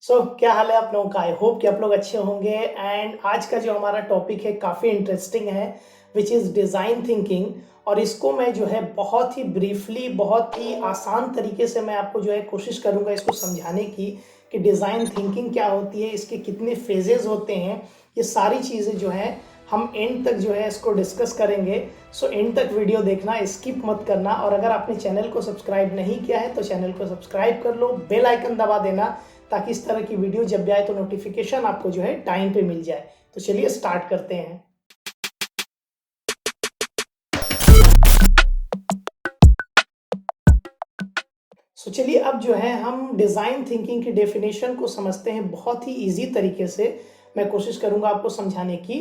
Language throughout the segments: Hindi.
क्या हाल है आप लोगों का। आई होप कि आप लोग अच्छे होंगे। एंड आज का जो हमारा टॉपिक है काफ़ी इंटरेस्टिंग है, विच इज़ डिज़ाइन थिंकिंग। और इसको मैं जो है बहुत ही ब्रीफली, बहुत ही आसान तरीके से मैं आपको जो है कोशिश करूँगा इसको समझाने की कि डिज़ाइन थिंकिंग क्या होती है, इसके कितने फेजेस होते हैं। ये सारी चीज़ें जो है हम एंड तक जो है इसको डिस्कस करेंगे। एंड तक वीडियो देखना, स्किप मत करना। और अगर आपने चैनल को सब्सक्राइब नहीं किया है तो चैनल को सब्सक्राइब कर लो, बेल आइकन दबा देना, ताकि इस तरह की वीडियो जब भी आए तो नोटिफिकेशन आपको जो है टाइम पे मिल जाए। तो चलिए स्टार्ट करते हैं। चलिए अब जो है हम डिज़ाइन थिंकिंग की डेफिनेशन को समझते हैं बहुत ही इजी तरीके से। मैं कोशिश करूंगा आपको समझाने की।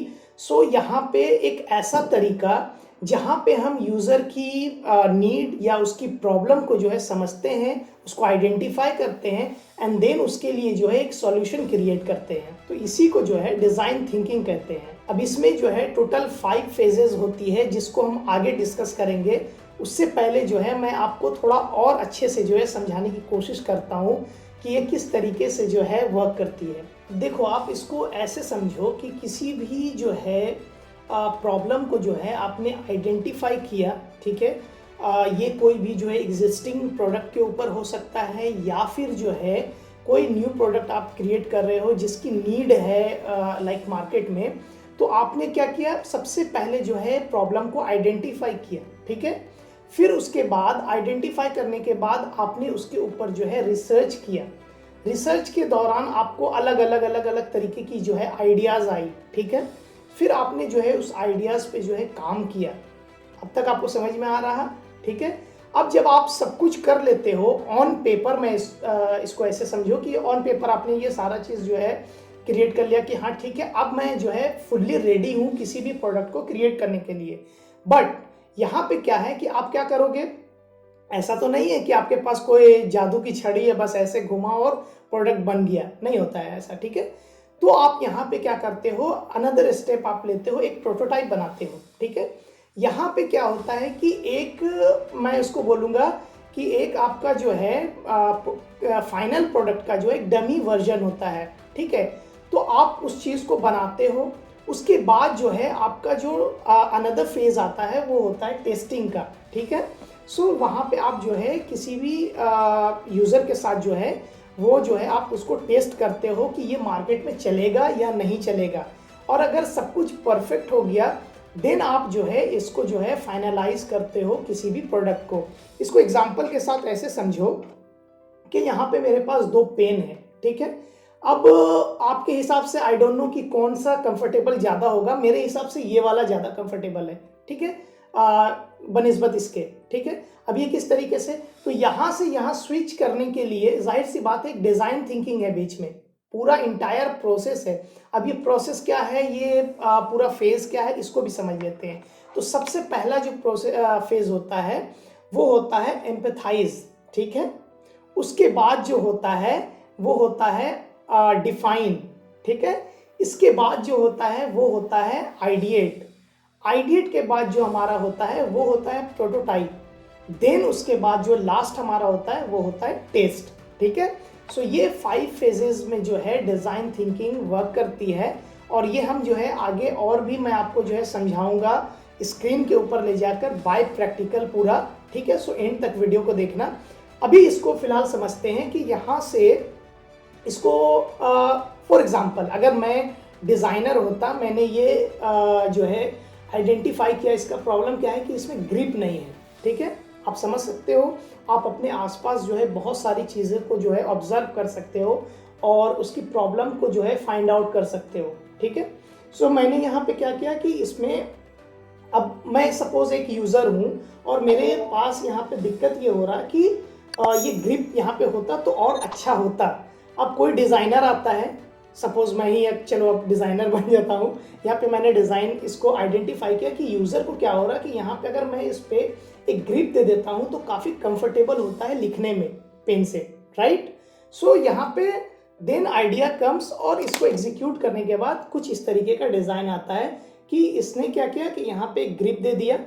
यहाँ पे एक ऐसा तरीका जहाँ पे हम यूज़र की नीड या उसकी प्रॉब्लम को जो है समझते हैं, उसको आइडेंटिफाई करते हैं एंड देन उसके लिए जो है एक सॉल्यूशन क्रिएट करते हैं। तो इसी को जो है डिज़ाइन थिंकिंग कहते हैं। अब इसमें जो है टोटल 5 फेजेस होती है जिसको हम आगे डिस्कस करेंगे। उससे पहले जो है मैं आपको थोड़ा और अच्छे से जो है समझाने की कोशिश करता हूँ कि ये किस तरीके से जो है वर्क करती है। देखो, आप इसको ऐसे समझो कि किसी भी जो है प्रॉब्लम को जो है आपने आइडेंटिफाई किया, ठीक है। ये कोई भी जो है एग्जिस्टिंग प्रोडक्ट के ऊपर हो सकता है या फिर जो है कोई न्यू प्रोडक्ट आप क्रिएट कर रहे हो जिसकी नीड है लाइक मार्केट में। तो आपने क्या किया, सबसे पहले जो है प्रॉब्लम को आइडेंटिफाई किया, ठीक है। फिर उसके बाद आइडेंटिफाई करने के बाद आपने उसके ऊपर जो है रिसर्च किया। रिसर्च के दौरान आपको अलग अलग तरीके की जो है आइडियाज़ आई, ठीक है। फिर आपने जो है उस आइडियाज़ पे जो है काम किया। अब तक आपको समझ में आ रहा, ठीक है। अब जब आप सब कुछ कर लेते हो ऑन पेपर में, इसको ऐसे समझो कि ऑन पेपर आपने ये सारा चीज़ जो है क्रिएट कर लिया कि हाँ ठीक है, अब मैं जो है फुल्ली रेडी हूँ किसी भी प्रोडक्ट को क्रिएट करने के लिए। बट यहाँ पे क्या है कि आप क्या करोगे, ऐसा तो नहीं है कि आपके पास कोई जादू की छड़ी है, बस ऐसे घुमाओ और प्रोडक्ट बन गया, नहीं होता है ऐसा, ठीक है। तो आप यहाँ पे क्या करते हो, अनदर स्टेप आप लेते हो, एक प्रोटोटाइप बनाते हो, ठीक है। यहाँ पे क्या होता है कि एक, मैं उसको बोलूँगा कि एक आपका जो है फाइनल प्रोडक्ट का जो एक डमी वर्जन होता है, ठीक है। तो आप उस चीज़ को बनाते हो। उसके बाद जो है आपका जो अनदर फेज आता है वो होता है टेस्टिंग का, ठीक है। वहाँ पे आप जो है किसी भी यूज़र के साथ जो है वो जो है आप उसको टेस्ट करते हो कि ये मार्केट में चलेगा या नहीं चलेगा। और अगर सब कुछ परफेक्ट हो गया देन आप जो है इसको जो है फाइनलाइज करते हो किसी भी प्रोडक्ट को। इसको एग्जांपल के साथ ऐसे समझो कि यहाँ पे मेरे पास 2 पेन है, ठीक है। अब आपके हिसाब से आई डोंट नो कि कौन सा कंफर्टेबल ज़्यादा होगा, मेरे हिसाब से ये वाला ज़्यादा कंफर्टेबल है, ठीक है, बनिस्बत इसके, ठीक है। अब ये किस तरीके से, तो यहाँ से यहाँ स्विच करने के लिए जाहिर सी बात है एक डिज़ाइन थिंकिंग है बीच में, पूरा इंटायर प्रोसेस है। अब ये प्रोसेस क्या है, ये पूरा फेज क्या है, इसको भी समझ लेते हैं। तो सबसे पहला जो फेज होता है वो होता है एम्पैथाइज, ठीक है। उसके बाद जो होता है वो होता है डिफाइन, ठीक है। इसके बाद जो होता है वो होता है आइडिएट। आइडिएट के बाद जो हमारा होता है वो होता है प्रोटोटाइप। देन उसके बाद जो लास्ट हमारा होता है वो होता है टेस्ट, ठीक है। ये 5 फेजेस में जो है डिज़ाइन थिंकिंग वर्क करती है। और ये हम जो है आगे और भी मैं आपको जो है समझाऊंगा स्क्रीन के ऊपर ले जाकर बाय प्रैक्टिकल पूरा, ठीक है। एंड तक वीडियो को देखना। अभी इसको फिलहाल समझते हैं कि यहाँ से इसको फॉर एग्जांपल अगर मैं डिज़ाइनर होता, मैंने ये जो है आइडेंटिफाई किया इसका प्रॉब्लम क्या है कि इसमें ग्रिप नहीं है, ठीक है। आप समझ सकते हो, आप अपने आसपास जो है बहुत सारी चीज़ें को जो है ऑब्जर्व कर सकते हो और उसकी प्रॉब्लम को जो है फाइंड आउट कर सकते हो, ठीक है। मैंने यहाँ पे क्या किया कि इसमें, अब मैं सपोज एक यूज़र हूँ और मेरे पास यहाँ पे दिक्कत ये हो रहा कि ये ग्रिप यहाँ पे होता तो और अच्छा होता। अब कोई डिज़ाइनर आता है, सपोज मैं ही अब चलो अब डिज़ाइनर बन जाता हूँ। यहाँ पे मैंने डिज़ाइन इसको आइडेंटिफाई किया कि यूज़र को क्या हो रहा है कि यहाँ पे अगर मैं इस पर एक ग्रिप दे देता हूँ तो काफ़ी कंफर्टेबल होता है लिखने में पेन से, राइट। यहाँ पे देन आइडिया कम्स और इसको एग्जीक्यूट करने के बाद कुछ इस तरीके का डिज़ाइन आता है कि इसने क्या किया कि यहाँ पे एक ग्रिप दे दिया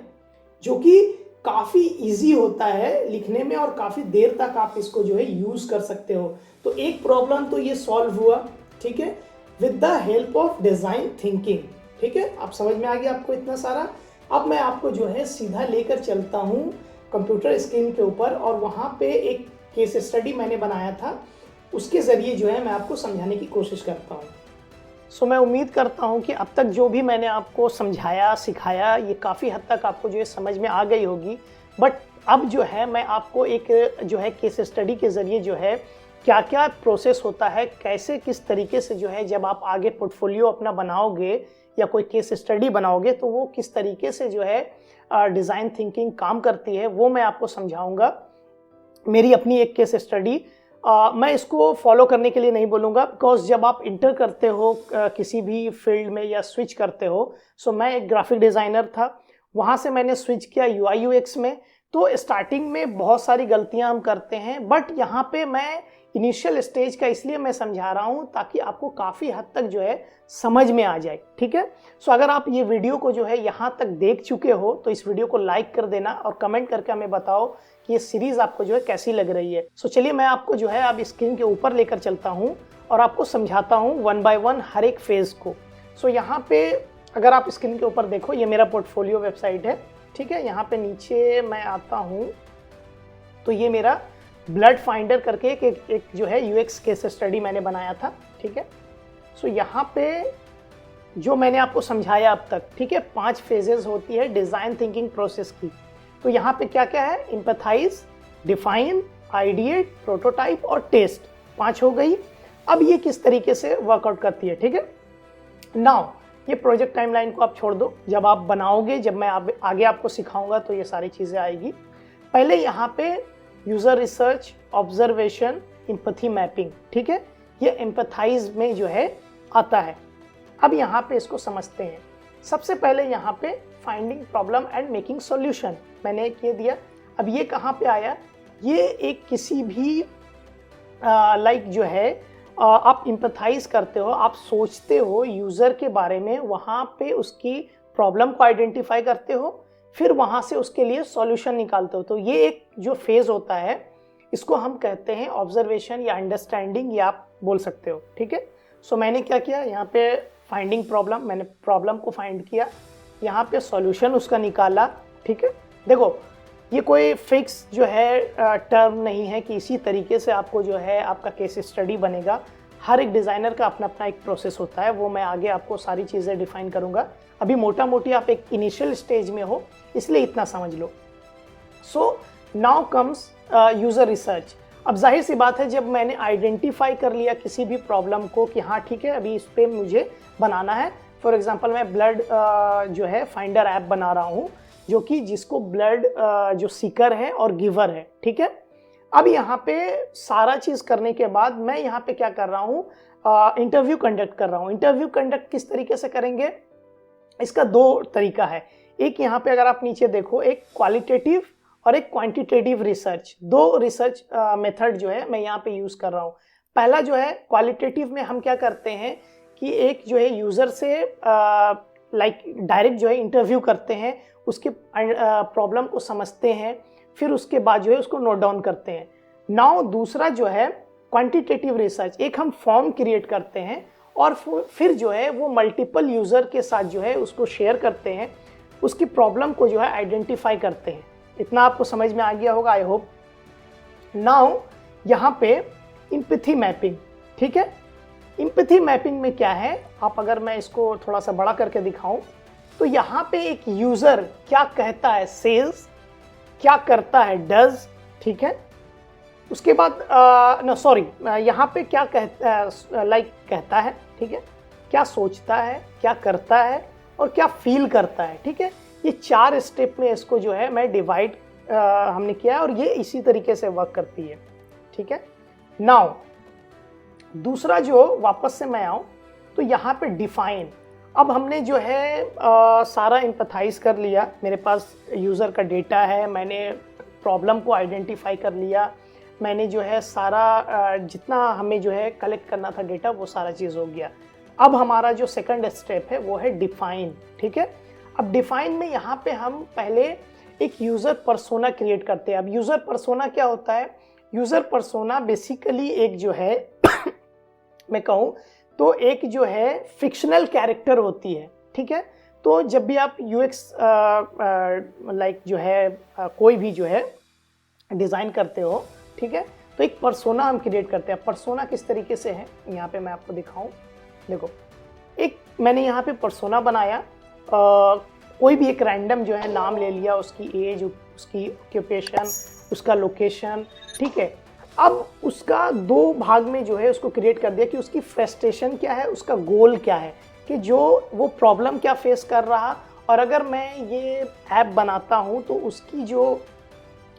जो कि काफ़ी इजी होता है लिखने में और काफ़ी देर तक आप इसको जो है यूज़ कर सकते हो। तो एक प्रॉब्लम तो ये सॉल्व हुआ, ठीक है, with the help of design thinking. ठीक है, आप समझ में आ गया आपको इतना सारा। अब मैं आपको जो है सीधा लेकर चलता हूँ कंप्यूटर स्क्रीन के ऊपर और वहाँ पे एक केस स्टडी मैंने बनाया था, उसके ज़रिए जो है मैं आपको समझाने की कोशिश करता हूँ। सो मैं उम्मीद करता हूँ कि अब तक जो भी मैंने आपको समझाया, सिखाया, ये काफ़ी हद तक आपको जो है समझ में आ गई होगी। बट अब जो है मैं आपको एक जो है केस स्टडी के ज़रिए जो है क्या-क्या प्रोसेस होता है, कैसे किस तरीके से जो है जब आप आगे पोर्टफोलियो अपना बनाओगे या कोई केस स्टडी बनाओगे तो वो किस तरीके से जो है डिज़ाइन थिंकिंग काम करती है, वो मैं आपको समझाऊँगा। मेरी अपनी एक केस स्टडी मैं इसको फॉलो करने के लिए नहीं बोलूँगा, बिकॉज़ जब आप इंटर करते हो किसी भी फील्ड में या स्विच करते हो, सो मैं एक ग्राफिक डिज़ाइनर था, वहाँ से मैंने स्विच किया यूआई यूएक्स में। तो स्टार्टिंग में बहुत सारी गलतियाँ हम करते हैं, बट यहाँ पे मैं इनिशियल स्टेज का इसलिए मैं समझा रहा हूँ ताकि आपको काफ़ी हद तक जो है समझ में आ जाए। ठीक है, सो अगर आप ये वीडियो को जो है यहाँ तक देख चुके हो तो इस वीडियो को लाइक कर देना और कमेंट करके हमें बताओ कि ये सीरीज़ आपको जो है कैसी लग रही है। सो चलिए मैं आपको जो है अब स्क्रीन के ऊपर लेकर चलता हूँ और आपको समझाता हूँ वन बाय वन हर एक फेज़ को। सो यहाँ पे अगर आप स्क्रीन के ऊपर देखो, ये मेरा पोर्टफोलियो वेबसाइट है। ठीक है, यहाँ पे नीचे मैं आता हूँ तो ये मेरा ब्लड फाइंडर करके एक जो है यूएक्स केस स्टडी मैंने बनाया था। ठीक है, सो यहाँ पे जो मैंने आपको समझाया अब तक, ठीक है, 5 फेजेस होती है डिज़ाइन थिंकिंग प्रोसेस की। तो यहाँ पे क्या क्या है, एम्पैथाइज, डिफाइन, आइडिएट, प्रोटोटाइप और टेस्ट, 5 हो गई। अब ये किस तरीके से वर्कआउट करती है। ठीक है, नाउ ये प्रोजेक्ट टाइमलाइन को आप छोड़ दो, जब आप बनाओगे, जब मैं आगे आपको सिखाऊंगा तो ये सारी चीज़ें आएगी। पहले यहाँ पे user research, observation, empathy mapping, ठीक है, ये एम्पैथाइज में जो है आता है। अब यहाँ पे इसको समझते हैं। सबसे पहले यहाँ पे finding problem and making solution मैंने ये दिया। अब ये कहाँ पे आया, ये एक किसी भी लाइक जो है आप एम्पैथाइज करते हो, आप सोचते हो यूज़र के बारे में, वहाँ पे उसकी प्रॉब्लम को आइडेंटिफाई करते हो, फिर वहाँ से उसके लिए सॉल्यूशन निकालते हो। तो ये एक जो फेज़ होता है इसको हम कहते हैं ऑब्जर्वेशन या अंडरस्टैंडिंग, या आप बोल सकते हो। ठीक है, सो मैंने क्या किया, यहाँ पे फाइंडिंग प्रॉब्लम, मैंने प्रॉब्लम को फाइंड किया, यहाँ पे सॉल्यूशन उसका निकाला। ठीक है, देखो ये कोई फिक्स जो है टर्म नहीं है कि इसी तरीके से आपको जो है आपका केस स्टडी बनेगा। हर एक डिज़ाइनर का अपना अपना एक प्रोसेस होता है, वो मैं आगे आपको सारी चीज़ें डिफाइन करूँगा। अभी मोटा मोटी आप एक इनिशियल स्टेज में हो, इसलिए इतना समझ लो। So now comes user research. अब जाहिर सी बात है, जब मैंने आइडेंटिफाई कर लिया किसी भी प्रॉब्लम को कि हाँ ठीक है अभी इस पर मुझे बनाना है, फॉर एग्जांपल मैं ब्लड जो है फाइंडर ऐप बना रहा हूँ, जो कि जिसको ब्लड जो सीकर है और गिवर है। ठीक है, अब यहाँ पे सारा चीज़ करने के बाद मैं यहाँ पे क्या कर रहा हूँ, इंटरव्यू कंडक्ट कर रहा हूँ। इंटरव्यू कंडक्ट किस तरीके से करेंगे, इसका 2 तरीका है। एक यहाँ पे अगर आप नीचे देखो, एक क्वालिटेटिव और एक क्वांटिटेटिव रिसर्च, 2 रिसर्च मेथड जो है मैं यहाँ पे यूज़ कर रहा हूँ। पहला जो है क्वालिटेटिव में हम क्या करते हैं कि एक जो है यूज़र से लाइक डायरेक्ट जो है इंटरव्यू करते हैं, उसके प्रॉब्लम को समझते हैं, फिर उसके बाद जो है उसको नोट डाउन करते हैं। नाउ दूसरा जो है क्वांटिटेटिव रिसर्च, एक हम फॉर्म क्रिएट करते हैं और फिर जो है वो मल्टीपल यूज़र के साथ जो है उसको शेयर करते हैं, उसकी प्रॉब्लम को जो है आइडेंटिफाई करते हैं। इतना आपको समझ में आ गया होगा, आई होप। नाउ यहाँ पे एम्पैथी मैपिंग, ठीक है, एम्पैथी मैपिंग में क्या है, आप अगर मैं इसको थोड़ा सा बड़ा करके दिखाऊं तो यहाँ पे एक यूज़र क्या कहता है, सेल्स, क्या करता है, डज, ठीक है, उसके बाद यहाँ पे क्या कहता लाइक कहता है, ठीक है, क्या सोचता है, क्या करता है और क्या फील करता है। ठीक है, ये 4 स्टेप में इसको जो है मैं डिवाइड हमने किया है और ये इसी तरीके से वर्क करती है। ठीक है, नाउ दूसरा जो वापस से मैं आऊँ तो यहाँ पे डिफाइन। अब हमने जो है सारा एम्पैथाइज कर लिया, मेरे पास यूज़र का डेटा है, मैंने प्रॉब्लम को आइडेंटिफाई कर लिया, मैंने जो है सारा जितना हमें जो है कलेक्ट करना था डेटा, वो सारा चीज़ हो गया। अब हमारा जो सेकंड स्टेप है वो है डिफाइन। ठीक है, अब डिफाइन में यहाँ पे हम पहले एक यूज़र पर्सोना क्रिएट करते हैं। अब यूज़र पर्सोना क्या होता है? यूज़र पर्सोना बेसिकली एक जो है मैं कहूँ तो एक जो है फिक्शनल कैरेक्टर होती है, ठीक है? तो जब भी आप यूएक्स लाइक जो है कोई भी जो है डिज़ाइन करते हो, ठीक है, तो एक पर्सोना हम क्रिएट करते हैं। पर्सोना किस तरीके से है, यहाँ पे मैं आपको दिखाऊं। देखो, एक मैंने यहाँ पे पर्सोना बनाया, कोई भी एक रैंडम जो है नाम ले लिया, उसकी एज, उसकी ऑक्यूपेशन, उसका लोकेशन, ठीक है। अब उसका दो भाग में जो है उसको क्रिएट कर दिया कि उसकी फ्रस्ट्रेशन क्या है, उसका गोल क्या है, कि जो वो प्रॉब्लम क्या फेस कर रहा, और अगर मैं ये ऐप बनाता हूँ तो उसकी जो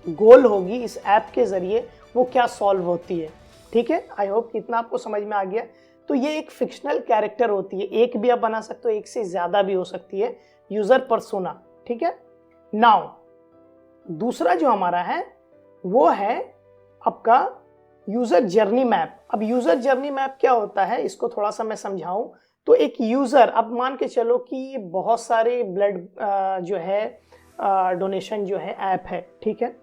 गोल होगी इस ऐप के ज़रिए वो क्या सॉल्व होती है, ठीक है। आई होप कि इतना आपको समझ में आ गया। तो ये एक फिक्शनल कैरेक्टर होती है, एक भी आप बना सकते हो, एक से ज़्यादा भी हो सकती है, यूज़र पर्सोना, ठीक है। नाउ दूसरा जो हमारा है वो है आपका यूज़र जर्नी मैप। अब यूज़र जर्नी मैप क्या होता है, इसको थोड़ा सा मैं समझाऊं तो एक यूज़र, अब मान के चलो कि बहुत सारे ब्लड जो है डोनेशन जो है ऐप है, ठीक है।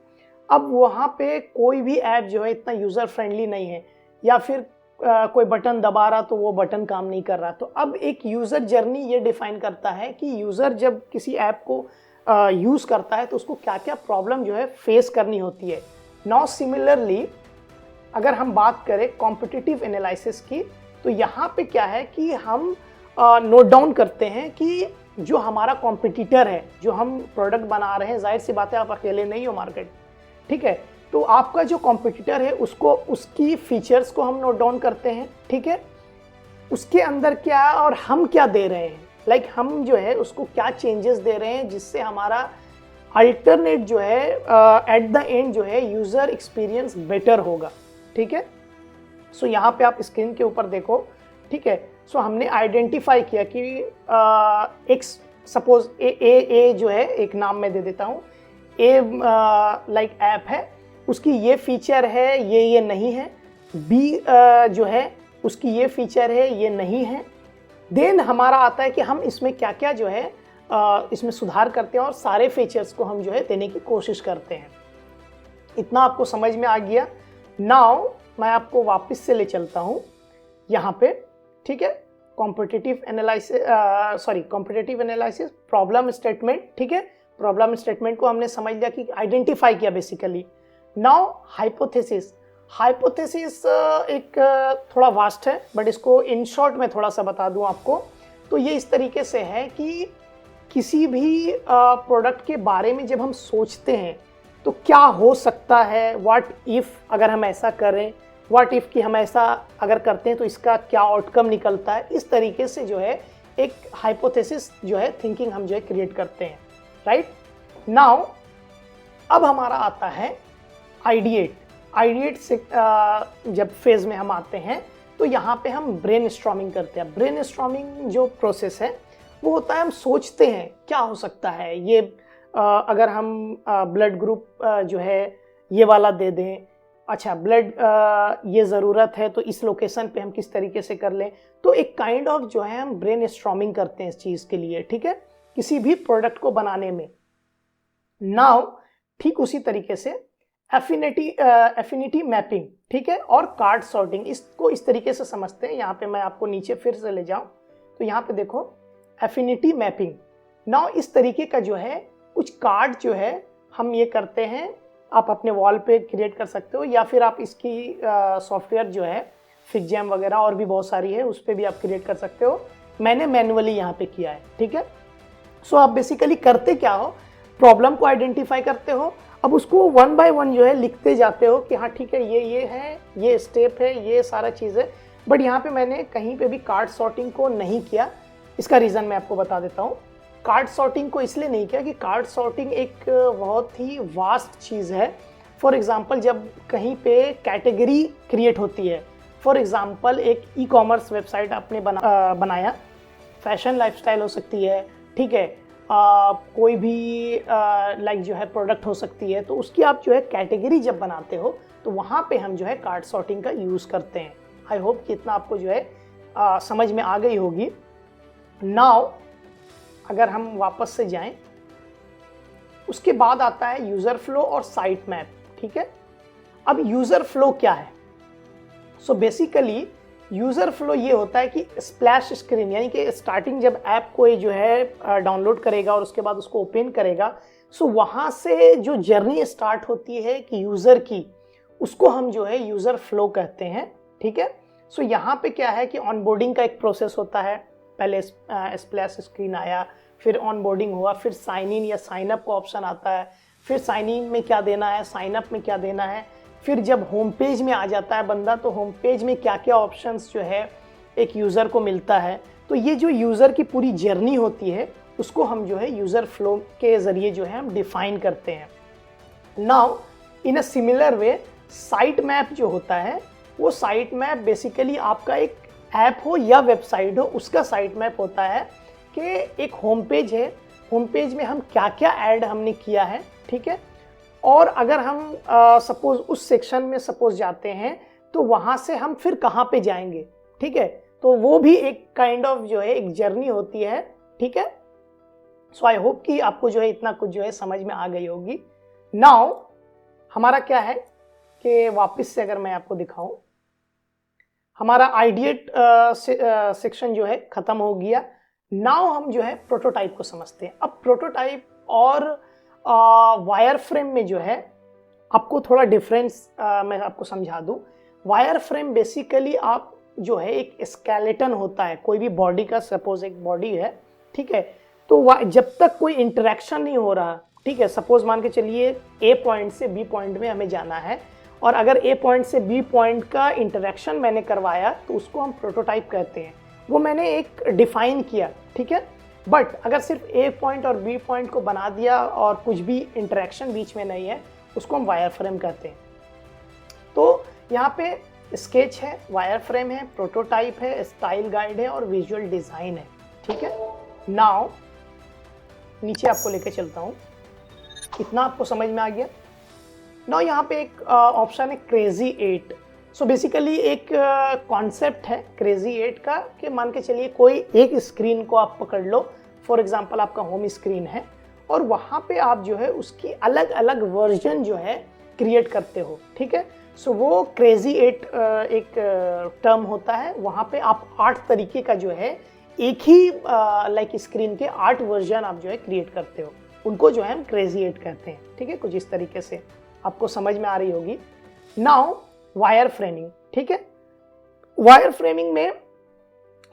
अब वहाँ पे कोई भी ऐप जो है इतना यूज़र फ्रेंडली नहीं है, या फिर कोई बटन दबा रहा तो वो बटन काम नहीं कर रहा। तो अब एक यूज़र जर्नी ये डिफाइन करता है कि यूज़र जब किसी ऐप को यूज़ करता है तो उसको क्या क्या प्रॉब्लम जो है फेस करनी होती है। नाउ सिमिलरली अगर हम बात करें कॉम्पिटिटिव एनालिसिस की, तो यहाँ पे क्या है कि हम नोट डाउन करते हैं कि जो हमारा कॉम्पिटिटर है, जो हम प्रोडक्ट बना रहे हैं, जाहिर सी बात है आप अकेले नहीं हो मार्केट, ठीक है। तो आपका जो कॉम्पिटिटर है उसको, उसकी फीचर्स को हम नोट डाउन करते हैं, ठीक है। उसके अंदर क्या है और हम क्या दे रहे हैं, लाइक हम जो है उसको क्या चेंजेस दे रहे हैं जिससे हमारा अल्टरनेट जो है एट द एंड जो है यूज़र एक्सपीरियंस बेटर होगा, ठीक है। सो यहाँ पे आप स्क्रीन के ऊपर देखो, ठीक है। सो हमने आइडेंटिफाई किया कि एक सपोज ए जो है, एक नाम मैं दे देता हूँ, ए लाइक ऐप है, उसकी ये फीचर है, ये नहीं है। बी जो है उसकी ये फीचर है, ये नहीं है। देन हमारा आता है कि हम इसमें क्या क्या जो है इसमें सुधार करते हैं और सारे फीचर्स को हम जो है देने की कोशिश करते हैं। इतना आपको समझ में आ गया। नाउ मैं आपको वापस से ले चलता हूँ यहाँ पे, ठीक है। कॉम्पिटिटिव एनालिसिस, प्रॉब्लम स्टेटमेंट, ठीक है। प्रॉब्लम स्टेटमेंट को हमने समझ लिया कि आइडेंटिफाई किया बेसिकली। Now hypothesis. हाइपोथेसिस एक थोड़ा वास्ट है, बट इसको इन शॉर्ट में थोड़ा सा बता दूं आपको, तो ये इस तरीके से है कि किसी भी प्रोडक्ट के बारे में जब हम सोचते हैं तो क्या हो सकता है, व्हाट इफ़ अगर हम ऐसा करें, व्हाट इफ़ कि हम ऐसा अगर करते हैं तो इसका क्या आउटकम निकलता है। इस तरीके से जो है एक हाइपोथेसिस जो है थिंकिंग हम जो है क्रिएट करते हैं, राइट। नाउ अब हमारा आता है आइडिएट। आइडिएट से जब फेज में हम आते हैं तो यहाँ पे हम ब्रेनस्टॉर्मिंग करते हैं। ब्रेनस्टॉर्मिंग जो प्रोसेस है वो होता है, हम सोचते हैं क्या हो सकता है, ये अगर हम ब्लड ग्रुप जो है ये वाला दे दें, अच्छा ब्लड ये ज़रूरत है तो इस लोकेशन पे हम किस तरीके से कर लें। तो एक काइंड ऑफ जो है हम ब्रेनस्टॉर्मिंग करते हैं इस चीज़ के लिए, ठीक है, किसी भी प्रोडक्ट को बनाने में। नाउ ठीक उसी तरीके से एफिनिटी मैपिंग, ठीक है, और कार्ड सॉर्टिंग, इसको इस तरीके से समझते हैं। यहाँ पे मैं आपको नीचे फिर से ले जाऊं तो यहाँ पे देखो एफिनिटी मैपिंग। नाउ इस तरीके का जो है कुछ कार्ड जो है हम ये करते हैं, आप अपने वॉल पे क्रिएट कर सकते हो, या फिर आप इसकी सॉफ्टवेयर जो है फिगजैम वगैरह और भी बहुत सारी है उस पर भी आप क्रिएट कर सकते हो। मैंने मैनुअली यहाँ पे किया है, ठीक है। सो आप बेसिकली करते क्या हो, प्रॉब्लम को आइडेंटिफाई करते हो, अब उसको वन बाय वन जो है लिखते जाते हो कि हाँ ठीक है ये है, ये स्टेप है, ये सारा चीज़ है। बट यहाँ पे मैंने कहीं पे भी कार्ड सॉर्टिंग को नहीं किया। इसका रीज़न मैं आपको बता देता हूँ। कार्ड सॉर्टिंग को इसलिए नहीं किया कि कार्ड सॉर्टिंग एक बहुत ही वास्ट चीज़ है। फॉर एग्ज़ाम्पल जब कहीं पे कैटेगरी क्रिएट होती है, फॉर एग्ज़ाम्पल एक ई कॉमर्स वेबसाइट आपने बनाया, फैशन लाइफस्टाइल हो सकती है, ठीक है, कोई भी लाइक जो है प्रोडक्ट हो सकती है, तो उसकी आप जो है कैटेगरी जब बनाते हो तो वहाँ पे हम जो है कार्ड सॉर्टिंग का यूज़ करते हैं। आई होप कि इतना आपको जो है समझ में आ गई होगी। नाउ अगर हम वापस से जाएं उसके बाद आता है यूज़र फ्लो और साइट मैप, ठीक है। अब यूज़र फ्लो क्या है? सो बेसिकली यूज़र फ्लो ये होता है कि स्प्लैश स्क्रीन, यानी कि स्टार्टिंग जब ऐप कोई जो है डाउनलोड करेगा और उसके बाद उसको ओपन करेगा, सो वहाँ से जो जर्नी स्टार्ट होती है कि यूज़र की, उसको हम जो है यूज़र फ्लो कहते हैं, ठीक है। सो यहाँ पे क्या है कि ऑनबोर्डिंग का एक प्रोसेस होता है। पहले स्प्लैश स्क्रीन आया, फिर ऑनबोर्डिंग हुआ, फिर साइन इन या साइन अप का ऑप्शन आता है, फिर साइन इन में क्या देना है, साइन अप में क्या देना है, फिर जब होम पेज में आ जाता है बंदा, तो होम पेज में क्या क्या ऑप्शंस जो है एक यूज़र को मिलता है। तो ये जो यूज़र की पूरी जर्नी होती है, उसको हम जो है यूज़र फ्लो के ज़रिए जो है हम डिफाइन करते हैं। Now in a similar way site map जो होता है, वो साइट मैप बेसिकली आपका एक ऐप हो या वेबसाइट हो, उसका साइट मैप होता है कि एक होम पेज है, होम पेज में हम क्या क्या ऐड हमने किया है, ठीक है। और अगर हम सपोज उस सेक्शन में सपोज जाते हैं, तो वहाँ से हम फिर कहाँ पे जाएंगे, ठीक है। तो वो भी एक काइंड ऑफ जो है एक जर्नी होती है, ठीक है। सो आई होप कि आपको जो है इतना कुछ जो है समझ में आ गई होगी। नाउ हमारा क्या है कि वापस से अगर मैं आपको दिखाऊं, हमारा आइडिएट सेक्शन जो है खत्म हो गया। नाउ हम जो है प्रोटोटाइप को समझते हैं। अब प्रोटोटाइप और वायर फ्रेम में जो है आपको थोड़ा डिफरेंस मैं आपको समझा दूं। वायर फ्रेम बेसिकली आप जो है एक स्केलेटन होता है कोई भी बॉडी का, सपोज एक बॉडी है, ठीक है। तो जब तक कोई इंटरेक्शन नहीं हो रहा, ठीक है, सपोज मान के चलिए ए पॉइंट से बी पॉइंट में हमें जाना है, और अगर ए पॉइंट से बी पॉइंट का इंटरेक्शन मैंने करवाया, तो उसको हम प्रोटोटाइप कहते हैं। वो मैंने एक डिफाइन किया, ठीक है। बट अगर सिर्फ ए पॉइंट और बी पॉइंट को बना दिया और कुछ भी इंटरेक्शन बीच में नहीं है, उसको हम वायर फ्रेम कहते हैं। तो यहाँ पे स्केच है, वायर फ्रेम है, प्रोटोटाइप है, स्टाइल गाइड है और विजुअल डिज़ाइन है, ठीक है। नाउ नीचे आपको लेके चलता हूँ, इतना आपको समझ में आ गया। नाउ यहाँ पे एक ऑप्शन है क्रेजी 8। सो बेसिकली एक कॉन्सेप्ट है क्रेजी 8 का कि मान के चलिए कोई एक स्क्रीन को आप पकड़ लो, फॉर एग्जांपल आपका होम स्क्रीन है, और वहाँ पे आप जो है उसकी अलग अलग वर्जन जो है क्रिएट करते हो, ठीक है। सो वो क्रेजी 8 एक टर्म होता है। वहाँ पे आप 8 तरीके का जो है एक ही लाइक स्क्रीन के 8 वर्जन आप जो है क्रिएट करते हो, उनको जो है हम क्रेजी 8 कहते हैं, ठीक है। कुछ इस तरीके से आपको समझ में आ रही होगी। नाउ वायर फ्रेमिंग, ठीक है। वायर फ्रेमिंग में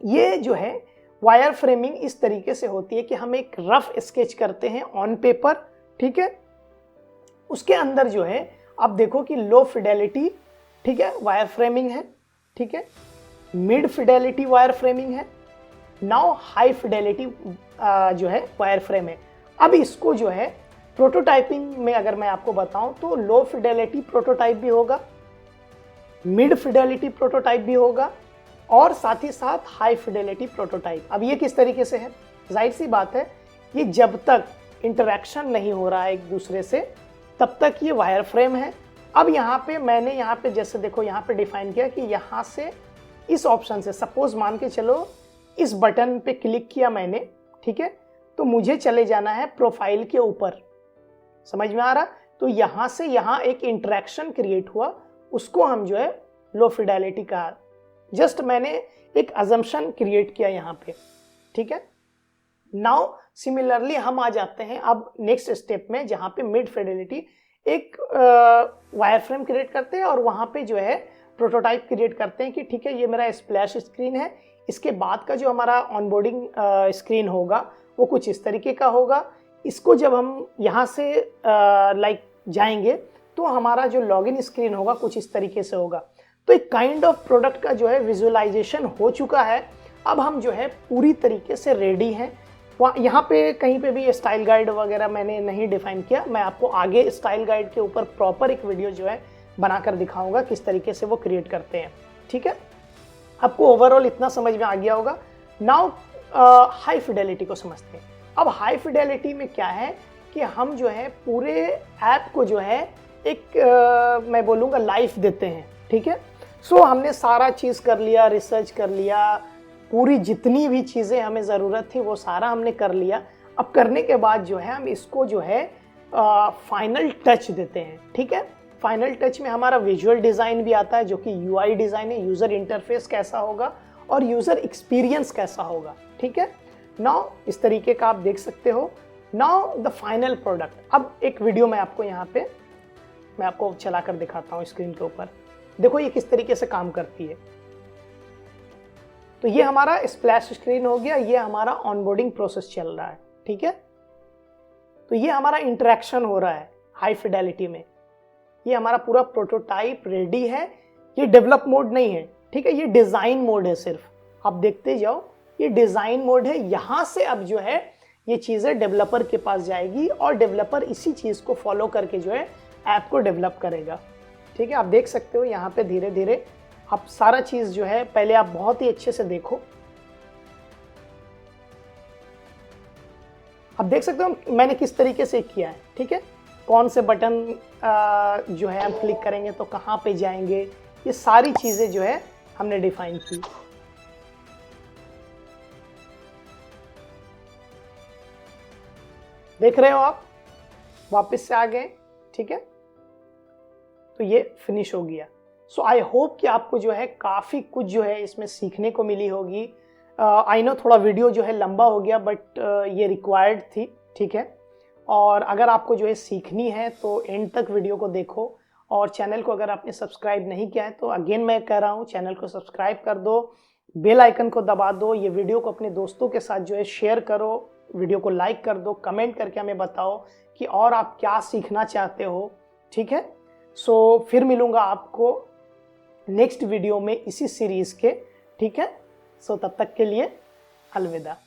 ये जो है वायर फ्रेमिंग इस तरीके से होती है कि हम एक रफ स्केच करते हैं ऑन पेपर, ठीक है। उसके अंदर जो है आप देखो कि लो फिडेलिटी, ठीक है, वायर फ्रेमिंग है, ठीक है। मिड फिडेलिटी वायर फ्रेमिंग है। नाउ हाई फिडेलिटी जो है वायर फ्रेम है। अब इसको जो है प्रोटोटाइपिंग में अगर मैं आपको बताऊं, तो लो फिडेलिटी प्रोटोटाइप भी होगा, मिड फिडेलिटी प्रोटोटाइप भी होगा, और साथ ही साथ हाई फिडेलिटी प्रोटोटाइप। अब ये किस तरीके से है? जाहिर सी बात है, ये जब तक इंटरेक्शन नहीं हो रहा है एक दूसरे से, तब तक ये वायर फ्रेम है। अब यहाँ पे मैंने यहाँ पे जैसे देखो यहाँ पे डिफाइन किया कि यहाँ से इस ऑप्शन से सपोज मान के चलो इस बटन पे क्लिक किया मैंने, ठीक है, तो मुझे चले जाना है प्रोफाइल के ऊपर। समझ में आ रहा? तो यहाँ से यहाँ एक इंटरेक्शन क्रिएट हुआ, उसको हम जो है लो फिडेलिटी कहा। जस्ट मैंने एक अजम्पशन क्रिएट किया यहाँ पे, ठीक है। नाउ सिमिलरली हम आ जाते हैं अब नेक्स्ट स्टेप में, जहाँ पे मिड फिडेलिटी एक वायर फ्रेम क्रिएट करते हैं और वहाँ पे जो है प्रोटोटाइप क्रिएट करते हैं कि ठीक है, ये मेरा स्प्लैश स्क्रीन है, इसके बाद का जो हमारा ऑनबोर्डिंग स्क्रीन होगा वो कुछ इस तरीके का होगा। इसको जब हम यहाँ से लाइक जाएंगे, तो हमारा जो लॉगिन स्क्रीन होगा कुछ इस तरीके से होगा। तो एक काइंड ऑफ प्रोडक्ट का जो है विजुअलाइजेशन हो चुका है। अब हम जो है पूरी तरीके से रेडी हैं। यहाँ पे कहीं पे भी स्टाइल गाइड वगैरह मैंने नहीं डिफाइन किया, मैं आपको आगे स्टाइल गाइड के ऊपर प्रॉपर एक वीडियो जो है बनाकर दिखाऊंगा किस तरीके से वो क्रिएट करते हैं, ठीक है। आपको ओवरऑल इतना समझ में आ गया होगा। नाउ हाई फिडेलिटी को समझते हैं। अब हाई फिडेलिटी में क्या है कि हम जो है पूरे ऐप को जो है एक मैं बोलूँगा लाइफ देते हैं, ठीक है। सो हमने सारा चीज़ कर लिया, रिसर्च कर लिया, पूरी जितनी भी चीज़ें हमें ज़रूरत थी वो सारा हमने कर लिया। अब करने के बाद जो है हम इसको जो है फाइनल टच देते हैं। ठीक है, फाइनल टच में हमारा विजुअल डिज़ाइन भी आता है जो कि यूआई डिज़ाइन है, यूज़र इंटरफेस कैसा होगा और यूज़र एक्सपीरियंस कैसा होगा। ठीक है, नाउ इस तरीके का आप देख सकते हो। Now the final product. अब एक वीडियो मैं आपको यहाँ पे मैं आपको चला कर दिखाता हूँ स्क्रीन के ऊपर। देखो ये किस तरीके से काम करती है। तो ये हमारा स्प्लैश स्क्रीन हो गया, ये हमारा ऑनबोर्डिंग प्रोसेस चल रहा है। ठीक है, तो ये हमारा इंटरेक्शन हो रहा है हाई फिडेलिटी में। ये हमारा पूरा प्रोटोटाइप रेडी है। ये डेवलप मोड नहीं है, ठीक है, ये डिजाइन मोड है सिर्फ। आप देखते जाओ, ये डिजाइन मोड है। यहां से अब जो है ये चीजें डेवलपर के पास जाएगी और डेवलपर इसी चीज को फॉलो करके जो है ऐप को डेवलप करेगा। ठीक है, आप देख सकते हो यहाँ पे धीरे धीरे आप सारा चीज जो है, पहले आप बहुत ही अच्छे से देखो। आप देख सकते हो मैंने किस तरीके से किया है। ठीक है, कौन से बटन जो है हम क्लिक करेंगे तो कहाँ पे जाएंगे, ये सारी चीजें जो है हमने डिफाइन की। देख रहे हो आप, वापस से आ गए। ठीक है, तो ये फिनिश हो गया। सो आई होप कि आपको जो है काफ़ी कुछ जो है इसमें सीखने को मिली होगी। आई नो थोड़ा वीडियो जो है लंबा हो गया, बट ये रिक्वायर्ड थी। ठीक है, और अगर आपको जो है सीखनी है तो एंड तक वीडियो को देखो। और चैनल को अगर आपने सब्सक्राइब नहीं किया है तो अगेन मैं कह रहा हूँ, चैनल को सब्सक्राइब कर दो, बेल आइकन को दबा दो, ये वीडियो को अपने दोस्तों के साथ जो है शेयर करो, वीडियो को लाइक कर दो, कमेंट करके हमें बताओ कि और आप क्या सीखना चाहते हो। ठीक है, सो फिर मिलूंगा आपको नेक्स्ट वीडियो में इसी सीरीज के। ठीक है, सो तब तक के लिए अलविदा।